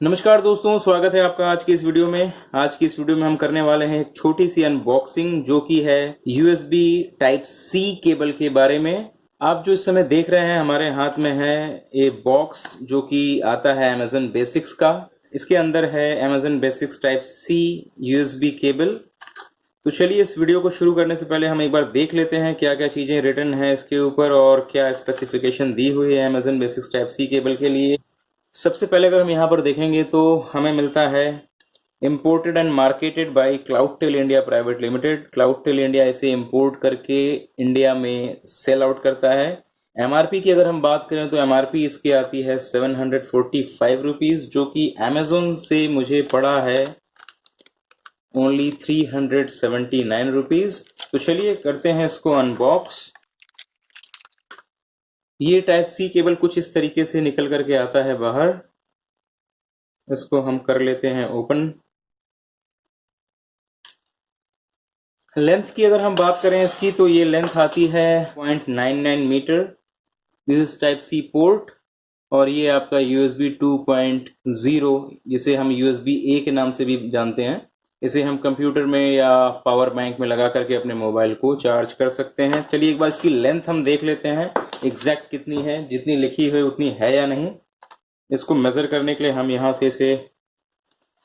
नमस्कार दोस्तों, स्वागत है आपका आज की इस वीडियो में। आज की इस वीडियो में हम करने वाले हैं एक छोटी सी अनबॉक्सिंग जो कि है USB टाइप C केबल के बारे में। आप जो इस समय देख रहे हैं हमारे हाथ में है ये बॉक्स जो कि आता है Amazon Basics का। इसके अंदर है Amazon Basics type C USB cable. तो चलिए इस वीडियो को शुरू करने से पहले हम एक बार देख लेते हैं क्या क्या चीज़ें रिटन है इसके ऊपर और क्या स्पेसिफिकेशन दी हुई है Amazon Basics type C cable के लिए। सबसे पहले अगर हम यहाँ पर देखेंगे तो हमें मिलता है imported and marketed bye Cloudtail India private limited. Cloudtail India इसे इम्पोर्ट करके इंडिया में सेल आउट करता है। MRP की अगर हम बात करें तो MRP इसकी आती है 745 रुपीज़, जो कि अमेजोन से मुझे पड़ा है ओनली 379 रुपीज़। तो चलिए करते हैं इसको अनबॉक्स। ये टाइप C केबल कुछ इस तरीके से निकल करके आता है बाहर। इसको हम कर लेते हैं ओपन। लेंथ की अगर हम बात करें इसकी तो ये लेंथ आती है 0.99 metre. This is type C port और ये आपका USB 2.0 जिसे हम USB A के नाम से भी जानते हैं। इसे हम कंप्यूटर में या पावर बैंक में लगा करके अपने मोबाइल को चार्ज कर सकते हैं। चलिए एक बार इसकी लेंथ हम देख लेते हैं एग्जैक्ट कितनी है, जितनी लिखी हुई उतनी है या नहीं। इसको मेज़र करने के लिए हम यहाँ से इसे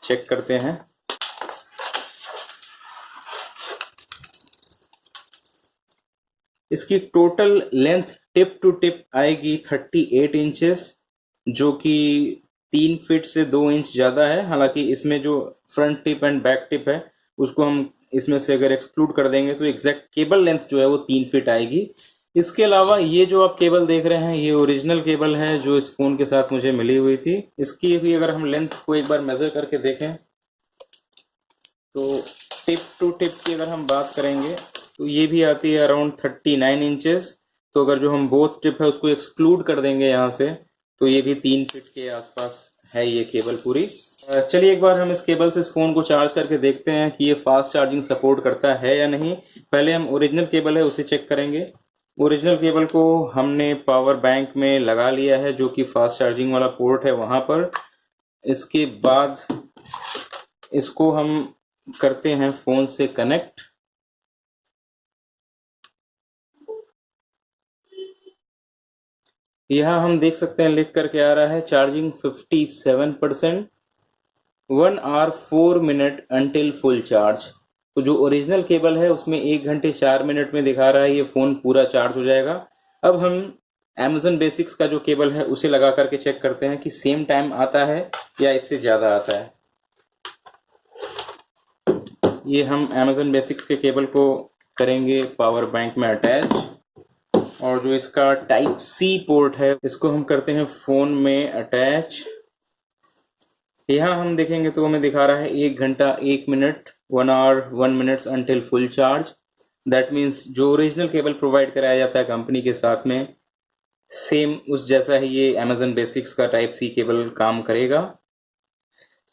चेक करते हैं। इसकी total length tip to tip आएगी 38 इंचेस, जो कि 3 फीट से 2 इंच ज़्यादा है। हालांकि इसमें जो front tip and back tip है उसको हम इसमें से अगर एक्सक्लूड कर देंगे तो एग्जैक्ट केबल लेंथ जो है वो 3 फीट आएगी। इसके अलावा ये जो आप केबल देख रहे हैं ये ओरिजिनल केबल है जो इस फ़ोन के साथ मुझे मिली हुई थी। इसकी भी अगर हम लेंथ को एक बार मेज़र करके देखें तो टिप टू टिप की अगर हम बात करेंगे तो ये भी आती है अराउंड 39 इंचेस। तो अगर जो हम बोथ टिप है उसको एक्सक्लूड कर देंगे यहाँ से तो ये भी 3 फीट के आसपास है ये केबल पूरी। चलिए एक बार हम इस केबल से इस फ़ोन को चार्ज करके देखते हैं कि ये फास्ट चार्जिंग सपोर्ट करता है या नहीं। पहले हम ओरिजिनल केबल है उसे चेक करेंगे। ओरिजिनल केबल को हमने पावर बैंक में लगा लिया है जो कि फास्ट चार्जिंग वाला पोर्ट है वहाँ पर। इसके बाद इसको हम करते हैं फ़ोन से कनेक्ट। यहाँ हम देख सकते हैं लिख करके आ रहा है charging 57%, 1 hour 4 minute until full charge. तो जो ओरिजिनल केबल है उसमें 1 घंटे 4 मिनट में दिखा रहा है ये फ़ोन पूरा चार्ज हो जाएगा। अब हम Amazon Basics का जो केबल है उसे लगा करके चेक करते हैं कि सेम टाइम आता है या इससे ज़्यादा आता है। ये हम Amazon Basics के केबल को करेंगे पावर बैंक में अटैच और जो इसका टाइप C पोर्ट है इसको हम करते हैं फ़ोन में अटैच। यहाँ हम देखेंगे तो हमें दिखा रहा है 1 घंटा 1 मिनट, 1 hour 1 minutes until full charge. That means जो ओरिजिनल केबल प्रोवाइड कराया जाता है कंपनी के साथ में सेम उस जैसा ही ये Amazon Basics का टाइप C केबल काम करेगा।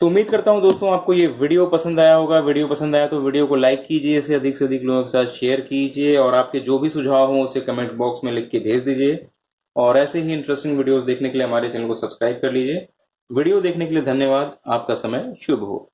तो उम्मीद करता हूँ दोस्तों आपको ये वीडियो पसंद आया होगा। वीडियो पसंद आया तो वीडियो को लाइक कीजिए, इसे अधिक से अधिक लोगों के साथ शेयर कीजिए और आपके जो भी सुझाव हों उसे कमेंट बॉक्स में लिख के भेज दीजिए। और ऐसे ही इंटरेस्टिंग वीडियोस देखने के लिए हमारे चैनल को सब्सक्राइब कर लीजिए। वीडियो देखने के लिए धन्यवाद। आपका समय शुभ हो।